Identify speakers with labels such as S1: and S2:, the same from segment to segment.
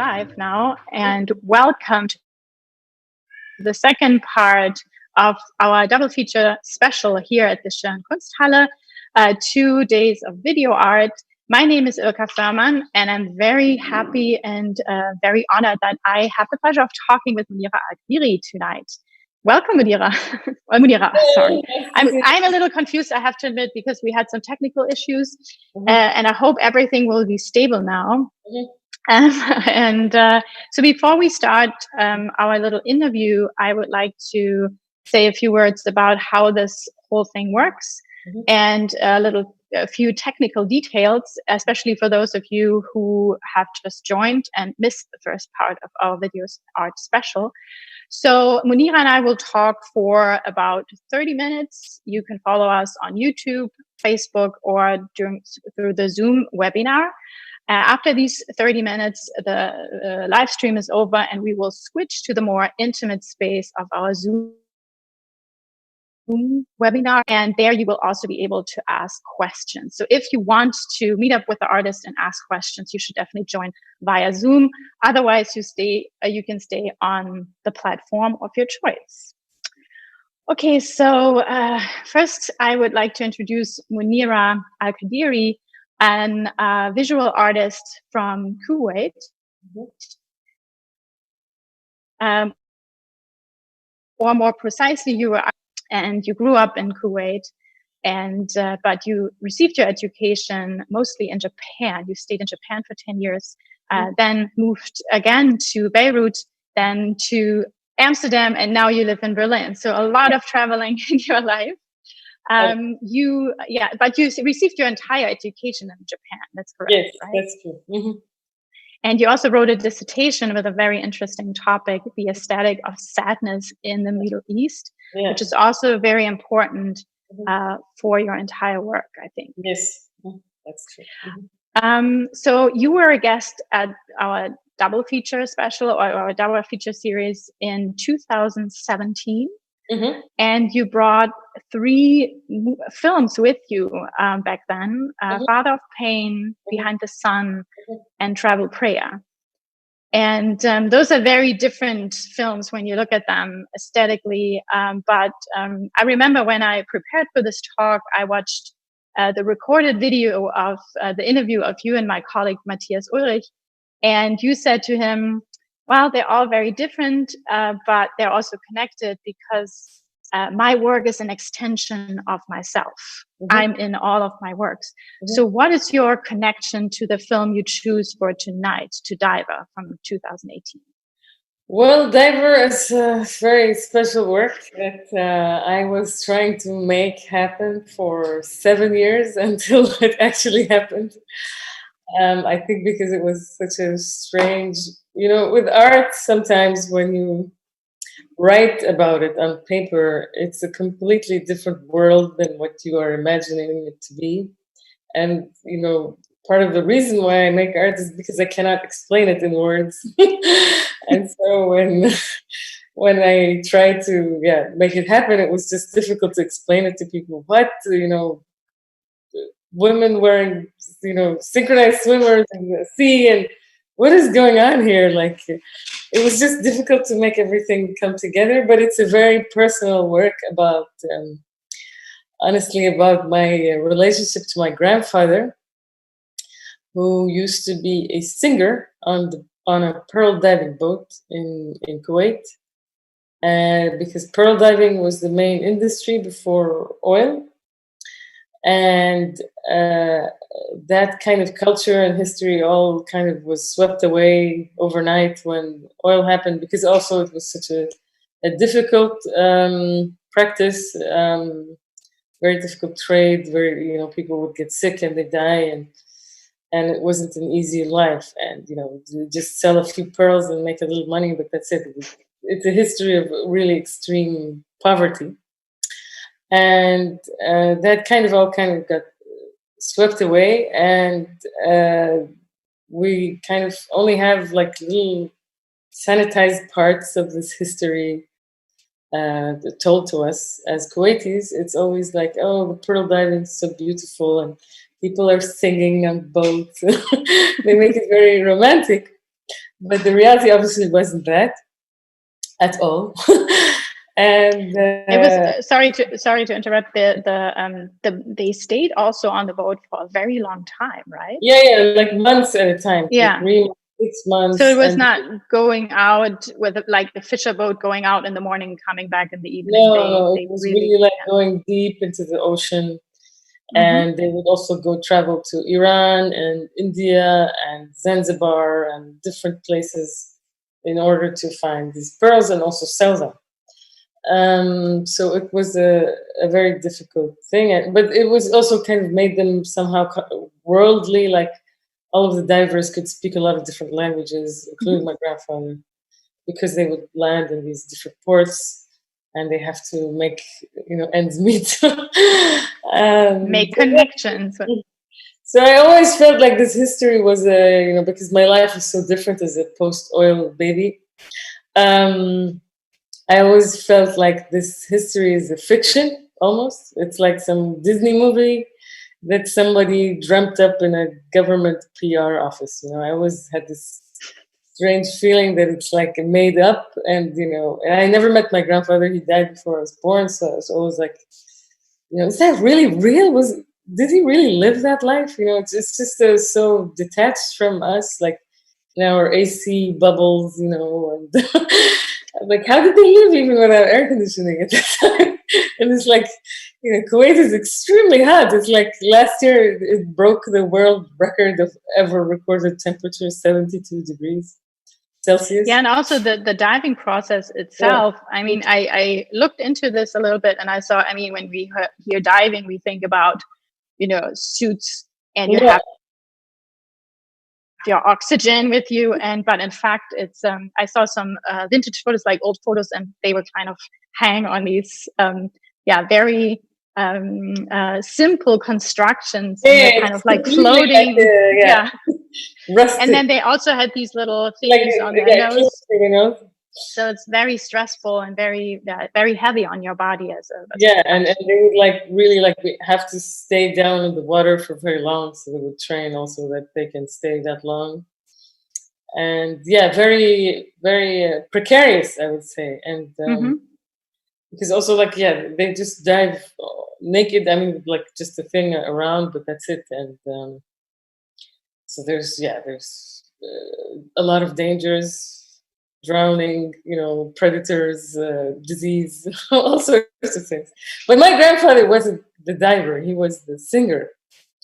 S1: live now, and welcome to the second part of our double feature special here at the SCHIRN Kunsthalle, 2 days of video art. My name is Ilka Voermann, and I'm very happy and very honored that I have the pleasure of talking with Monira Al Qadiri tonight. Welcome, Monira. Monira, sorry. I'm a little confused, I have to admit, because we had some technical issues, and I hope everything will be stable now. So before we start our little interview, I would like to say a few words about how this whole thing works and a few technical details, especially for those of you who have just joined and missed the first part of our video art special. So Monira and I will talk for about 30 minutes. You can follow us on YouTube, Facebook, or through the Zoom webinar. After these 30 minutes, the live stream is over and we will switch to the more intimate space of our Zoom webinar. And there you will also be able to ask questions. So if you want to meet up with the artist and ask questions, you should definitely join via Zoom. Otherwise, you can stay on the platform of your choice. Okay, so first I would like to introduce Monira Al Qadiri, a visual artist from Kuwait. Or more precisely, you grew up in Kuwait, but you received your education mostly in Japan. You stayed in Japan for 10 years, then moved again to Beirut, then to Amsterdam, and now you live in Berlin. So a lot of traveling in your life. But you received your entire education in Japan. That's correct,
S2: yes,
S1: right?
S2: That's true.
S1: And you also wrote a dissertation with a very interesting topic, the aesthetic of sadness in the Middle East, which is also very important for your entire work, I think.
S2: Yes, that's true.
S1: So you were a guest at our double feature special or our double feature series in 2017. And you brought 3 films with you back then, Father of Pain, Behind the Sun, and Travel Prayer. And those are very different films when you look at them aesthetically. But I remember when I prepared for this talk, I watched the recorded video of the interview of you and my colleague, Matthias Ulrich. And you said to him, well, they're all very different, but they're also connected because my work is an extension of myself. I'm in all of my works. So what is your connection to the film you choose for tonight, to Diver from 2018?
S2: Well, Diver is a very special work that I was trying to make happen for 7 years until it actually happened. I think because it was such a strange, with art, sometimes when you write about it on paper, it's a completely different world than what you are imagining it to be. And, part of the reason why I make art is because I cannot explain it in words. And so when I tried to make it happen, it was just difficult to explain it to people. What, women wearing, synchronized swimmers in the sea, and what is going on here? Like, it was just difficult to make everything come together, but it's a very personal work about, honestly, about my relationship to my grandfather, who used to be a singer on a pearl diving boat in Kuwait. Because pearl diving was the main industry before oil. And that kind of culture and history all kind of was swept away overnight when oil happened, because also it was such a difficult practice, very difficult trade, people would get sick and they die, and it wasn't an easy life. And, you just sell a few pearls and make a little money, but that's it. It's a history of really extreme poverty. And that kind of got swept away, and we kind of only have like little sanitized parts of this history told to us as Kuwaitis. It's always like, oh, the pearl diving is so beautiful, and people are singing on boats. They make it very romantic. But the reality obviously wasn't that at all. And
S1: it was sorry to interrupt. They stayed also on the boat for a very long time, right?
S2: Yeah, like months at a time.
S1: Yeah,
S2: like 3 months, 6 months.
S1: So it was not going out with like the fisher boat going out in the morning, coming back in the evening.
S2: No, it was really like going deep into the ocean. And they would also go travel to Iran and India and Zanzibar and different places in order to find these pearls and also sell them. So it was a very difficult thing, but it was also kind of made them somehow worldly. Like all of the divers could speak a lot of different languages, including my grandfather, because they would land in these different ports. And they have to make, ends meet.
S1: Make connections.
S2: So I always felt like this history was because my life is so different as a post-oil baby. I always felt like this history is a fiction, almost. It's like some Disney movie that somebody dreamt up in a government PR office. I always had this strange feeling that it's like made up, and and I never met my grandfather. He died before I was born, so it's always like, is that really real? Did he really live that life? It's just so detached from us, like in our AC bubbles, and like, how did they live even without air conditioning at that time? And it's like, Kuwait is extremely hot. It's like last year it broke the world record of ever recorded temperature, 72 degrees Celsius.
S1: Yeah, and also the diving process itself. Yeah. I mean, I looked into this a little bit, and I saw, when we hear diving, we think about, suits, and you have your oxygen with you. But in fact, it's, I saw some vintage photos, like old photos, and they would kind of hang on these, very simple constructions, and they're kind of like floating. And then they also had these little things on their nose. So it's very stressful and very very heavy on your body as
S2: and they would really have to stay down in the water for very long, so they would train also that they can stay that long. And very very precarious, I would say. And because also they just dive naked. Like just a thing around, but that's it. And so there's a lot of dangers. Drowning, predators, disease, all sorts of things. But my grandfather wasn't the diver, he was the singer.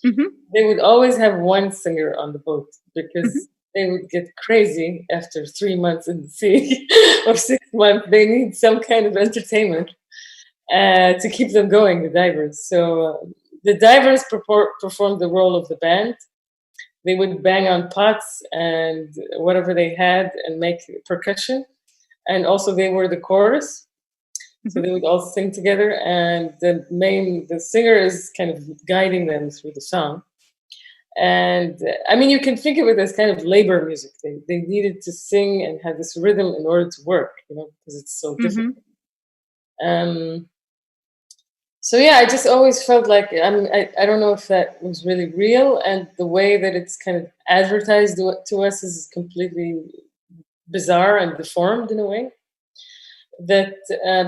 S2: They would always have one singer on the boat, because they would get crazy after 3 months in the sea or 6 months. They need some kind of entertainment to keep them going, the divers. So the divers performed the role of the band. They would bang on pots and whatever they had and make percussion. And also they were the chorus. So they would all sing together, and the singer is kind of guiding them through the song. And you can think of it as kind of labor music. They needed to sing and have this rhythm in order to work, because it's so difficult. So I just always felt like, I don't know if that was really real, and the way that it's kind of advertised to us is completely bizarre and deformed in a way. That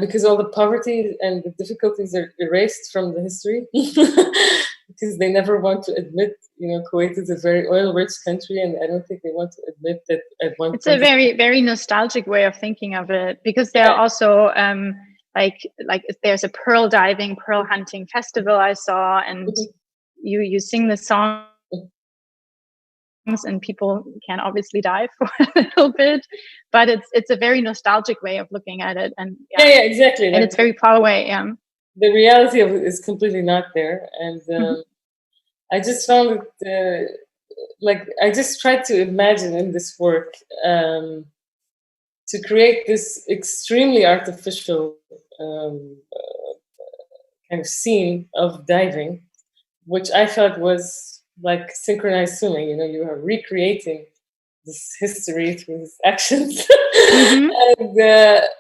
S2: because all the poverty and the difficulties are erased from the history, because they never want to admit, Kuwait is a very oil-rich country, and I don't think they want to admit that at one point.
S1: It's a very, very nostalgic way of thinking of it, because there are also like there's a pearl hunting festival I saw, and you sing the songs, and people can obviously dive for a little bit, but it's a very nostalgic way of looking at it. And
S2: exactly.
S1: And it's very far away.
S2: The reality of it is completely not there. And I just found it I just tried to imagine in this work to create this extremely artificial kind of scene of diving, which I felt was like synchronized swimming. You are recreating this history through these actions,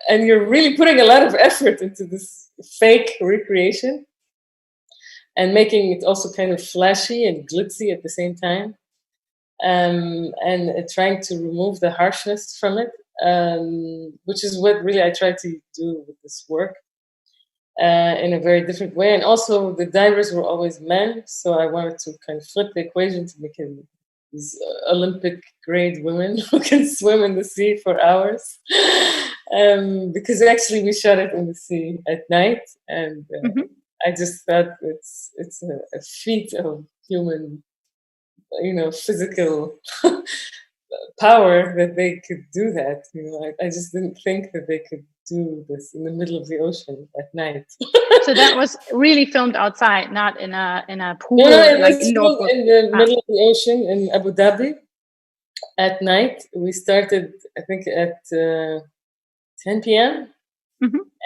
S2: and you're really putting a lot of effort into this fake recreation, and making it also kind of flashy and glitzy at the same time. and trying to remove the harshness from it, which is what really I try to do with this work in a very different way. And also the divers were always men, so I wanted to kind of flip the equation to make it these Olympic grade women who can swim in the sea for hours. Because actually we shot it in the sea at night, and I just thought it's a feat of human, physical power that they could do that. I just didn't think that they could do this in the middle of the ocean at night.
S1: So that was really filmed outside, not in a pool.
S2: No, it was filmed in the middle of the ocean in Abu Dhabi at night. We started, I think, at 10 p.m.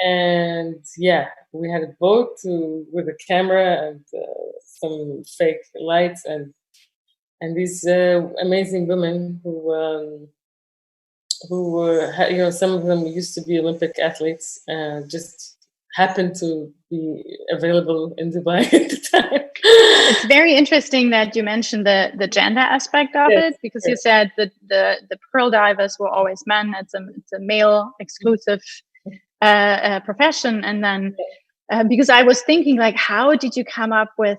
S2: And yeah, we had a boat with a camera and some fake lights and these amazing women who were, some of them used to be Olympic athletes, just happened to be available in Dubai at the time.
S1: It's very interesting that you mentioned the gender aspect of it, because you said that the pearl divers were always men. It's a male exclusive profession, and then because I was thinking, like, how did you come up with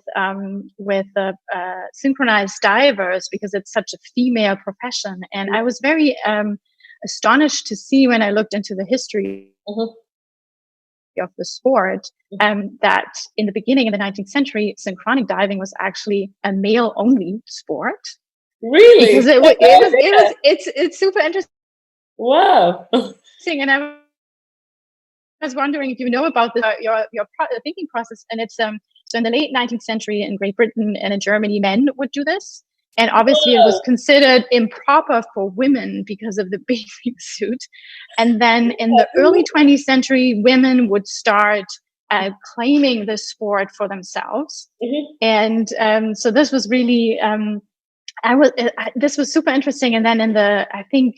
S1: synchronized divers, because it's such a female profession? And I was very astonished to see, when I looked into the history of the sport, that in the beginning of the 19th century, synchronic diving was actually a male-only sport.
S2: Really?
S1: Because it's super interesting.
S2: Wow.
S1: And I was wondering if you know about your thinking process. And it's so in the late 19th century in Great Britain and in Germany, men would do this. And obviously it was considered improper for women because of the bathing suit. And then in the early 20th century, women would start claiming the sport for themselves. And so this was really, this was super interesting. And then I think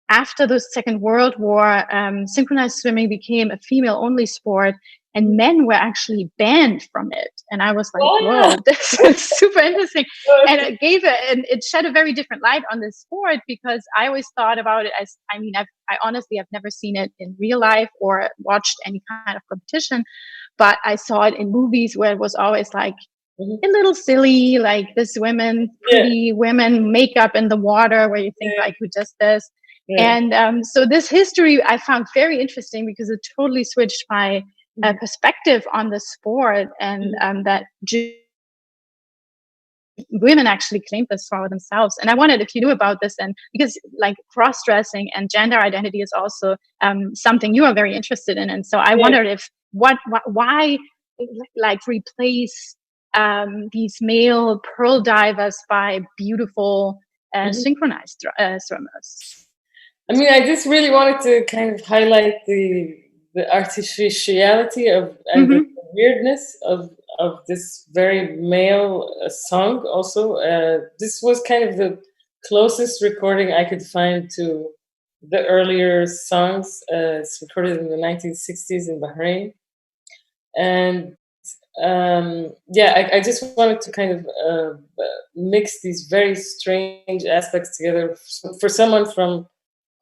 S1: after the Second World War, synchronized swimming became a female-only sport, and men were actually banned from it. And I was like, whoa, this is super interesting. And it shed a very different light on this sport, because I always thought about it as, I honestly, I've never seen it in real life or watched any kind of competition, but I saw it in movies where it was always like a little silly, like this pretty women makeup in the water, where you think like, who does this? And so this history I found very interesting, because it totally switched my perspective on the sport, and that women actually claimed this for themselves. And I wondered if you knew about this, and because like cross-dressing and gender identity is also something you are very interested in. And so I wondered if why like replace these male pearl divers by beautiful synchronized swimmers.
S2: I mean, I just really wanted to kind of highlight the artificiality of and the weirdness of this very male song. Also, this was kind of the closest recording I could find to the earlier songs. It's recorded in the 1960s in Bahrain, and I just wanted to kind of mix these very strange aspects together. For someone from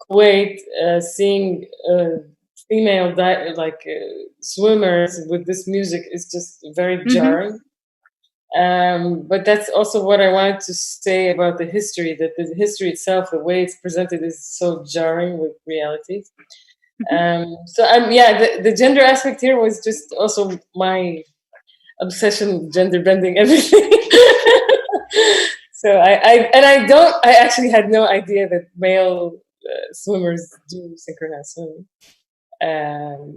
S2: Kuwait, seeing female swimmers with this music is just very jarring. But that's also what I wanted to say about the history, that the history itself, the way it's presented, is so jarring with reality. The gender aspect here was just also my obsession with gender bending everything. So I actually had no idea that male swimmers do synchronized swimming.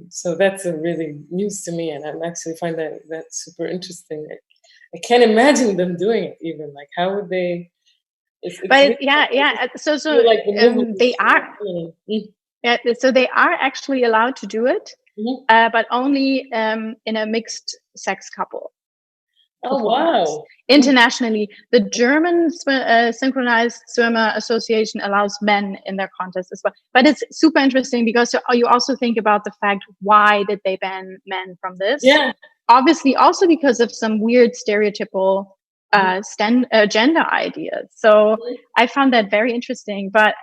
S2: So that's really news to me, and I actually find that super interesting. I can't imagine them doing it even. Like, how would they?
S1: So they are. Yeah, so they are actually allowed to do it, but only in a mixed sex couple.
S2: Oh, wow.
S1: Internationally, the German Synchronized Swimmer Association allows men in their contest as well. But it's super interesting, because you also think about the fact, why did they ban men from this?
S2: Yeah.
S1: Obviously, also because of some weird stereotypical gender ideas. So I found that very interesting. But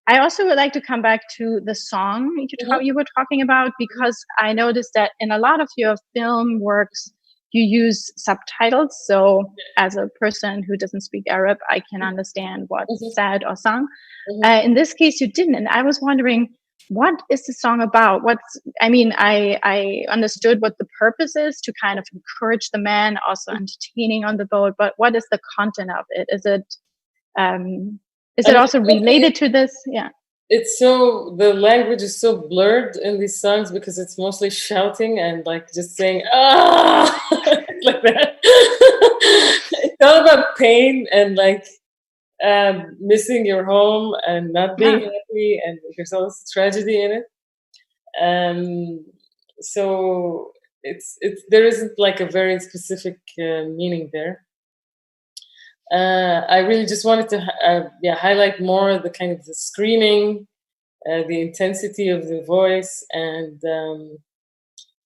S1: I also would like to come back to the song you were talking about, because I noticed that in a lot of your film works, you use subtitles. So as a person who doesn't speak Arab, I can understand what's said or sung. In this case, you didn't. And I was wondering, what is the song about? I understood what the purpose is, to kind of encourage the men, also entertaining on the boat. But what is the content of it? Is it also related to this? Yeah.
S2: It's the language is so blurred in these songs because it's mostly shouting and like just saying, like that. It's all about pain and like missing your home and not being happy, and there's all this tragedy in it. So there isn't like a very specific meaning there. I really just wanted to highlight more the kind of the screaming, the intensity of the voice, and the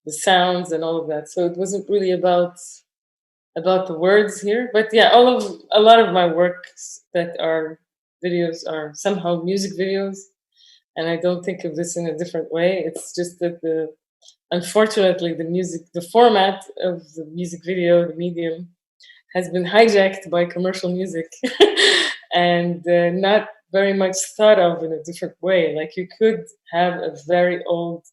S2: sounds and all of that. So it wasn't really about the words here, but a lot of my works that are videos are somehow music videos, and I don't think of this in a different way. It's just that unfortunately the format of the music video, the medium, has been hijacked by commercial music and not very much thought of in a different way. Like you could have a very old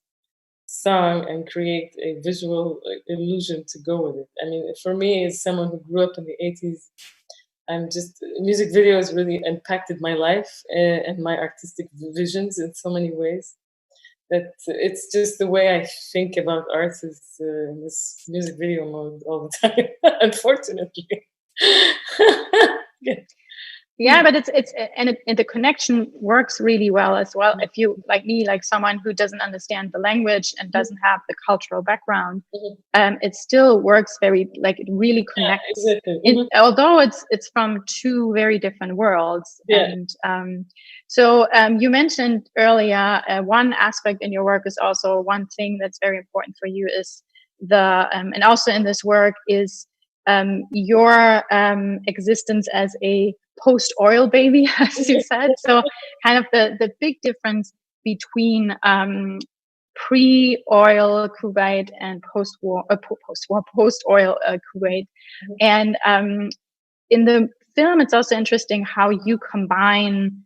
S2: song and create a visual illusion to go with it. I mean, for me, as someone who grew up in the 80s, music videos really impacted my life and my artistic visions in so many ways. That it's just the way I think about art is in this music video mode all the time, unfortunately.
S1: Yeah, but it's the connection works really well as well. If you, like me, like someone who doesn't understand the language and doesn't have the cultural background, it still works very, like it really connects.
S2: Exactly.
S1: Although it's from two very different worlds. And so you mentioned earlier, one aspect in your work is also one thing that's very important for you is and also in this work is your existence as a post-oil baby, as you said. So kind of the big difference between pre-oil Kuwait and post-oil Kuwait. And in the film, it's also interesting how you combine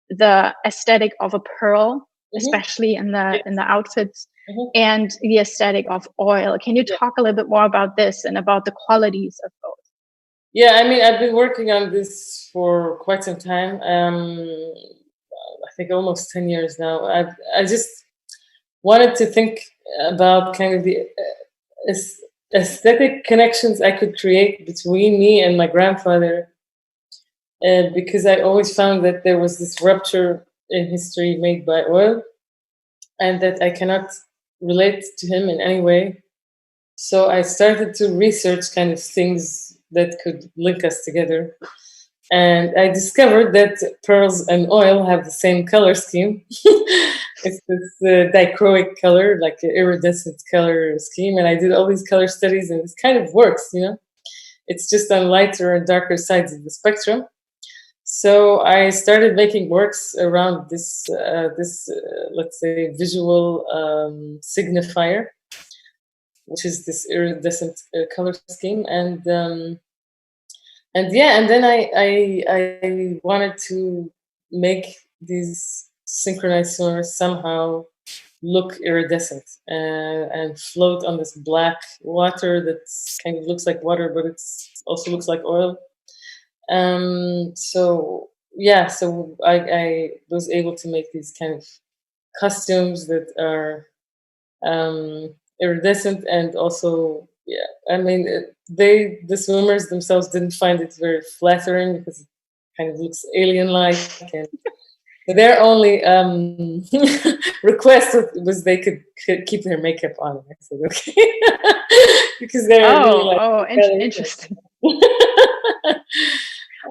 S1: the aesthetic of a pearl, especially in the outfits, and the aesthetic of oil. Can you talk a little bit more about this and about the qualities of both?
S2: Yeah, I mean, I've been working on this for quite some time. I think almost 10 years now. I just wanted to think about kind of the aesthetic connections I could create between me and my grandfather, because I always found that there was this rupture in history made by oil, and that I cannot relate to him in any way. So I started to research kind of things that could link us together. And I discovered that pearls and oil have the same color scheme. It's this dichroic color, like an iridescent color scheme. And I did all these color studies, and it kind of works, It's just on lighter and darker sides of the spectrum. So I started making works around this, let's say, visual signifier, which is this iridescent color scheme, and then I wanted to make these synchronized swimmers somehow look iridescent and float on this black water that kind of looks like water, but it also looks like oil. So I was able to make these kind of costumes that are iridescent, and also the swimmers themselves didn't find it very flattering because it kind of looks alien-like, and their only request was they could keep their makeup on. I said okay, because they're really
S1: interesting.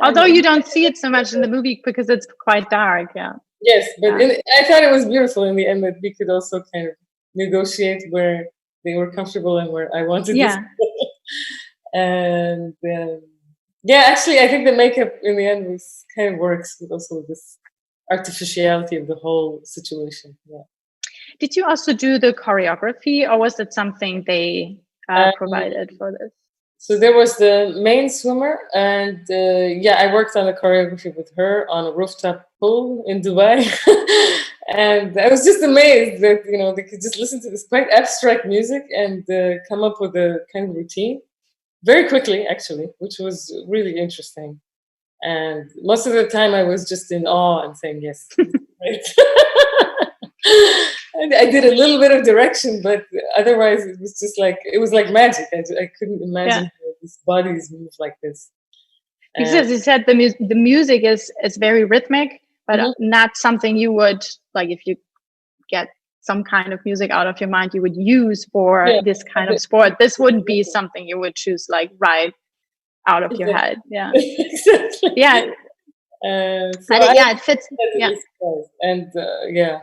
S1: Although you don't see it so much in the movie because it's quite dark,
S2: Yes, but I thought it was beautiful in the end that we could also kind of negotiate where they were comfortable and where I wanted this. And Yeah, actually, I think the makeup in the end was kind of works with also this artificiality of the whole situation. Yeah.
S1: Did you also do the choreography, or was it something they provided for this?
S2: So there was the main swimmer, and yeah, I worked on the choreography with her on a rooftop pool in Dubai. And I was just amazed that, you know, they could just listen to this quite abstract music and come up with a kind of routine very quickly, actually, which was really interesting. And most of the time I was just in awe and saying, yes, right. And I did a little bit of direction, but otherwise it was just like, it was like magic. I couldn't imagine how these bodies move like this.
S1: Because you said the music is very rhythmic, but not something you would, like, if you get some kind of music out of your mind, you would use for this kind of sport. This wouldn't be something you would choose, like, right out of your head. Yeah.
S2: Exactly.
S1: Yeah. It fits. Yeah.
S2: And yeah,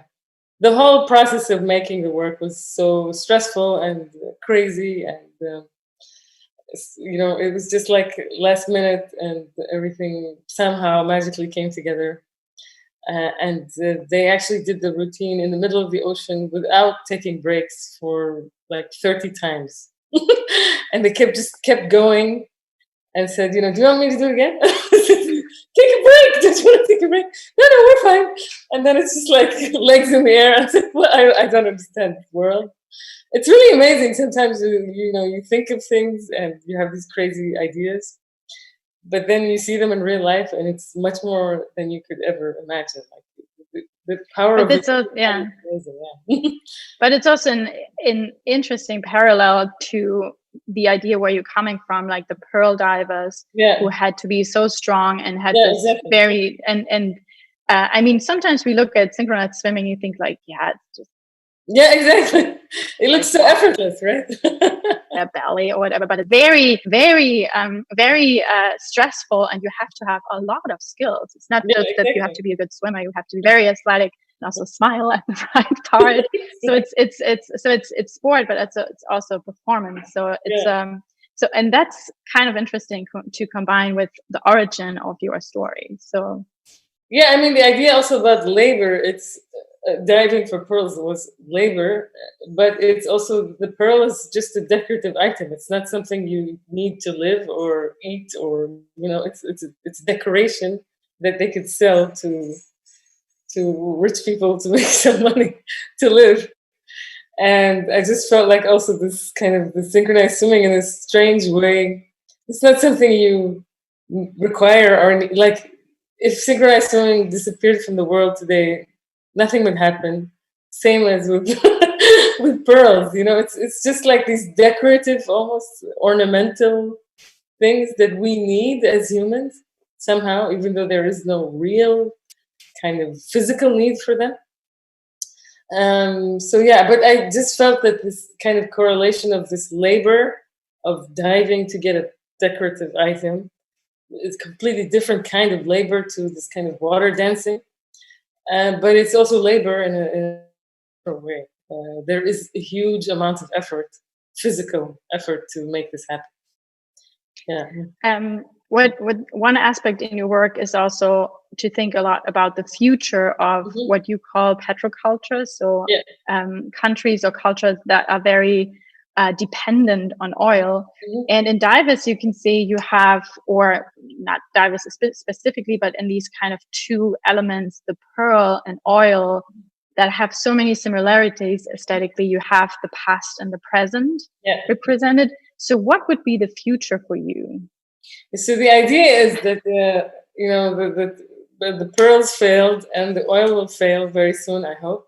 S2: the whole process of making the work was so stressful and crazy, and you know, it was just like last minute, and everything somehow magically came together. And they actually did the routine in the middle of the ocean without taking breaks for like 30 times. And they kept going and said, you know, do you want me to do it again? Take a break. Don't you want to take a break? No, we're fine. And then it's just like legs in the air. I said, well, I don't understand the world. It's really amazing. Sometimes, you know, you think of things and you have these crazy ideas, but then you see them in real life, and it's much more than you could ever imagine. Like the power of it.
S1: Yeah. But it's also an interesting parallel to the idea where you're coming from, like the pearl divers who had to be so strong and had this very I mean, sometimes we look at synchronized swimming, you think like, it's just
S2: exactly. It looks so effortless, right?
S1: A belly or whatever, but very, very, very stressful, and you have to have a lot of skills. It's not just that you have to be a good swimmer; you have to be very athletic and also smile at the right part. So it's sport, but it's also performance. So it's and that's kind of interesting to combine with the origin of your story. So
S2: yeah, I mean, the idea also about labor, it's diving for pearls was labor, but it's also, the pearl is just a decorative item. It's not something you need to live or eat, or, you know, it's decoration that they could sell to rich people to make some money to live. And I just felt like also this kind of the synchronized swimming in a strange way, it's not something you require, or like, if synchronized swimming disappeared from the world today, nothing would happen. Same as with with pearls, you know, it's just like these decorative, almost ornamental things that we need as humans somehow, even though there is no real kind of physical need for them. So yeah, but I just felt that this kind of correlation of this labor of diving to get a decorative item, it's completely different kind of labor to this kind of water dancing, but it's also labor in a different way. There is a huge amount of effort, physical effort, to make this happen. Yeah.
S1: What one aspect in your work is also to think a lot about the future of what you call petroculture. So countries or cultures that are very dependent on oil. And in divers, you can see you have, or not divers specifically, but in these kind of two elements, the pearl and oil, that have so many similarities aesthetically. You have the past and the present represented. So what would be the future for you?
S2: So the idea is that you know, the pearls failed and the oil will fail very soon, I hope.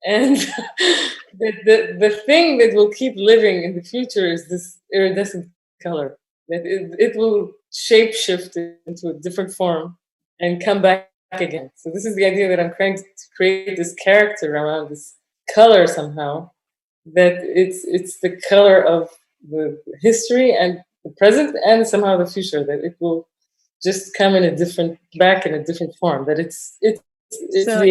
S2: And the thing that will keep living in the future is this iridescent color. That it will shape shift into a different form and come back again. So this is the idea that I'm trying to create this character around this color somehow. That it's the color of the history and the present and somehow the future. That it will just come in a different form. That it's so, the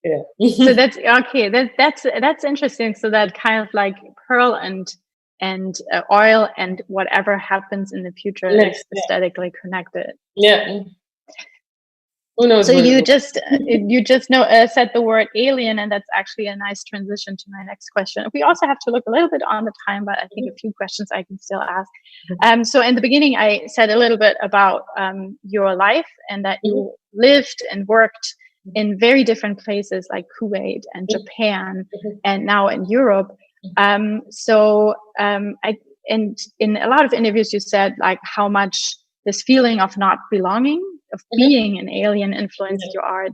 S1: yeah. So that's okay. That's interesting. So that kind of like pearl and and oil and whatever happens in the future is aesthetically connected.
S2: Yeah. Who knows?
S1: So you just said the word alien, and that's actually a nice transition to my next question. We also have to look a little bit on the time, but I think a few questions I can still ask. So in the beginning, I said a little bit about your life and that you lived and worked in very different places like Kuwait and Japan and now in Europe. And in a lot of interviews, you said like how much this feeling of not belonging, of being an alien influenced your art.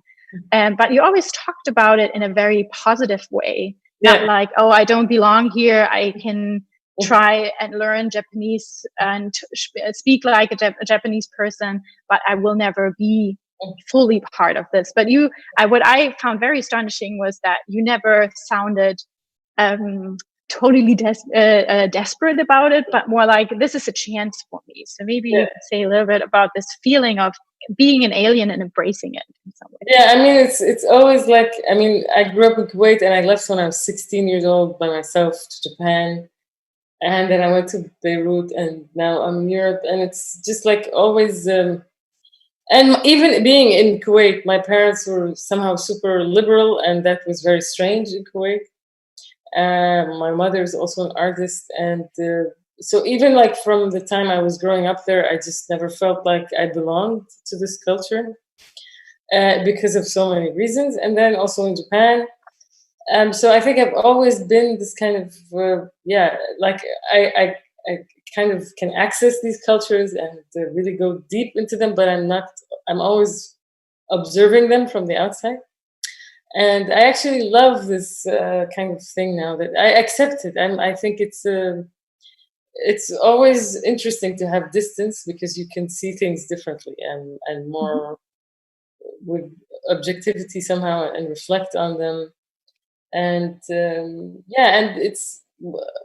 S1: But you always talked about it in a very positive way, not like, oh, I don't belong here. I can try and learn Japanese and speak like a Japanese person, but I will never be fully part of this. But what I found very astonishing was that you never sounded totally desperate about it, but more like, this is a chance for me. So maybe you could say a little bit about this feeling of being an alien and embracing it in some way.
S2: Yeah, I mean, it's always like, I mean, I grew up in Kuwait and I left when I was 16 years old by myself to Japan. And then I went to Beirut and now I'm in Europe. And it's just like always, and even being in Kuwait, my parents were somehow super liberal, and that was very strange in Kuwait. My mother is also an artist, and so even like from the time I was growing up there, I just never felt like I belonged to this culture because of so many reasons. And then also in Japan, so I think I've always been this kind of like I kind of can access these cultures and really go deep into them, but I'm always observing them from the outside. And I actually love this kind of thing now that I accept it. I think it's always interesting to have distance because you can see things differently and more with objectivity somehow and reflect on them. And and it's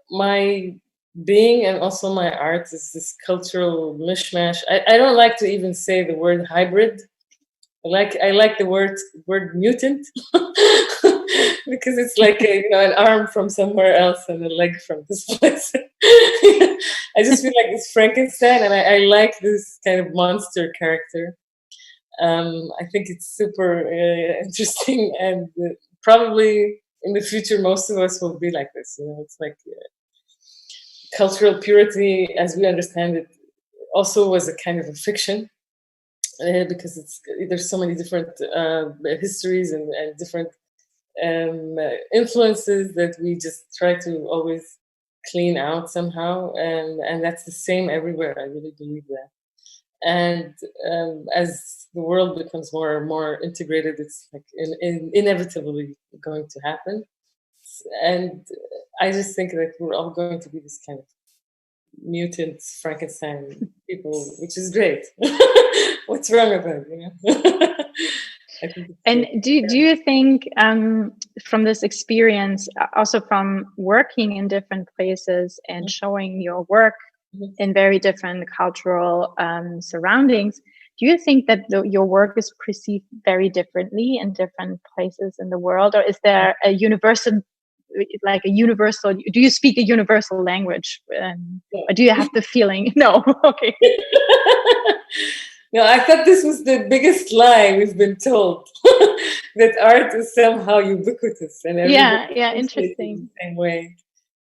S2: my being and also my art is this cultural mishmash. I don't like to even say the word hybrid. I like the word mutant because it's like an arm from somewhere else and a leg from this place. I just feel like it's Frankenstein, and I like this kind of monster character. I think it's super interesting, and probably in the future, most of us will be like this. It's like cultural purity, as we understand it, also was a kind of a fiction. Because there's so many different histories and different influences that we just try to always clean out somehow, and that's the same everywhere. I really believe that. And as the world becomes more and more integrated, it's like inevitably going to happen. And I just think that we're all going to be this kind of mutant Frankenstein people, which is great. What's wrong with that?
S1: And do you think from this experience, also from working in different places and showing your work in very different cultural surroundings, do you think that your work is perceived very differently in different places in the world, or is there a universal? Do you speak a universal language, or do you have the feeling? No, okay.
S2: No, I thought this was the biggest lie we've been told, that art is somehow ubiquitous and everybody
S1: interesting.
S2: the same way.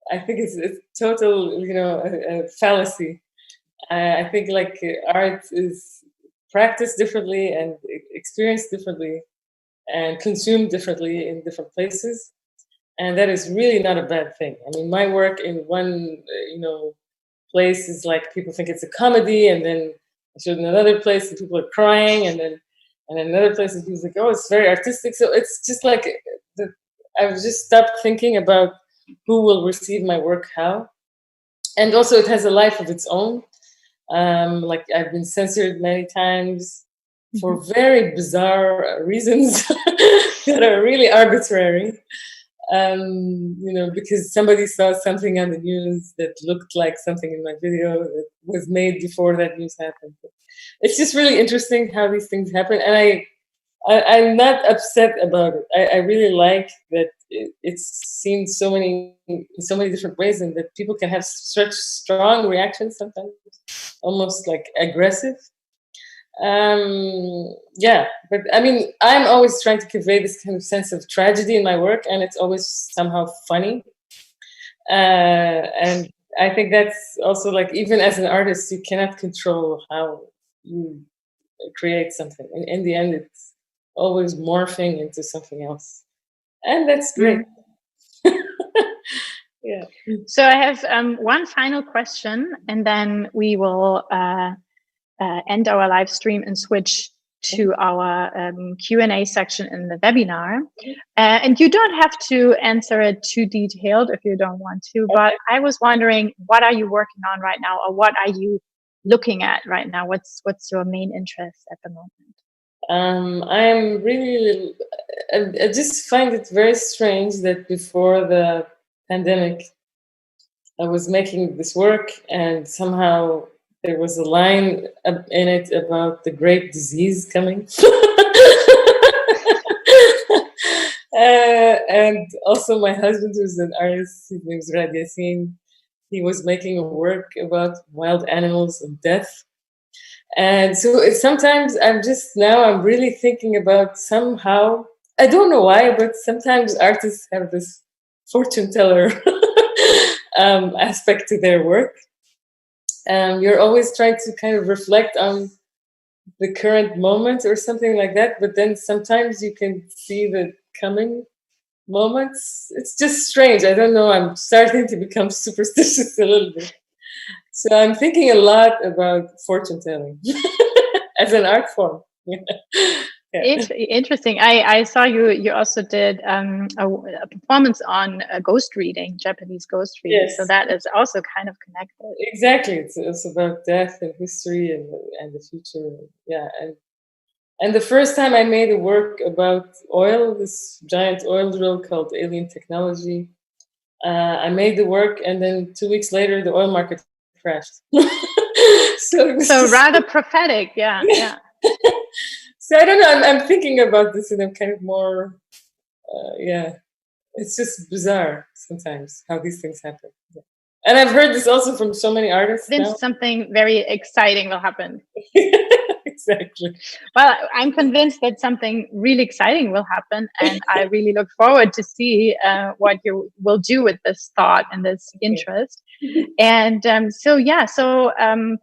S2: I think it's total, a fallacy. I think like art is practiced differently and experienced differently and consumed differently in different places. And that is really not a bad thing. I mean, my work in one, place is like people think it's a comedy, and then I showed in another place and people are crying, and then another place and people like, oh, it's very artistic. So it's just like I've just stopped thinking about who will receive my work how, and also it has a life of its own. Like I've been censored many times for very bizarre reasons that are really arbitrary. Because somebody saw something on the news that looked like something in my video that was made before that news happened. It's just really interesting how these things happen. And I'm not upset about it. I really like that it's seen in so many different ways, and that people can have such strong reactions sometimes, almost like aggressive. Yeah, but I mean, I'm always trying to convey this kind of sense of tragedy in my work, and it's always somehow funny. And I think that's also like, even as an artist, you cannot control how you create something. In the end, it's always morphing into something else, and that's great. Yeah.
S1: So I have one final question, and then we will end our live stream and switch to our Q&A section in the webinar. And you don't have to answer it too detailed if you don't want to, but I was wondering, what are you working on right now, or what are you looking at right now? What's your main interest at the moment?
S2: I'm really, I just find it very strange that before the pandemic, I was making this work, and somehow there was a line in it about the great disease coming. And also my husband, who's an artist, his name's Raab, he was making a work about wild animals and death. And so sometimes I'm really thinking about, somehow, I don't know why, but sometimes artists have this fortune teller aspect to their work. You're always trying to kind of reflect on the current moment or something like that, but then sometimes you can see the coming moments. It's just strange. I don't know. I'm starting to become superstitious a little bit. So I'm thinking a lot about fortune telling as an art form.
S1: It's interesting. I saw you also did a performance on ghost reading, Japanese ghost reading. Yes. So that is also kind of connected.
S2: Exactly. It's about death and history and the future. Yeah. And the first time I made a work about oil, this giant oil drill called Alien Technology, I made the work, and then 2 weeks later, the oil market crashed.
S1: So rather prophetic. Yeah. Yeah.
S2: So I don't know. I'm thinking about this, and I'm kind of more, it's just bizarre sometimes how these things happen. Yeah. And I've heard this also from so many artists.
S1: Then something very exciting will happen.
S2: Exactly.
S1: Well, I'm convinced that something really exciting will happen, and I really look forward to see what you will do with this thought and this interest. And so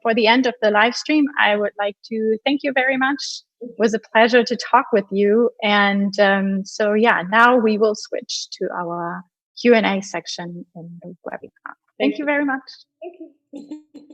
S1: for the end of the live stream, I would like to thank you very much. It was a pleasure to talk with you. And now we will switch to our Q&A section in the webinar. Thank you very much.
S2: Thank you.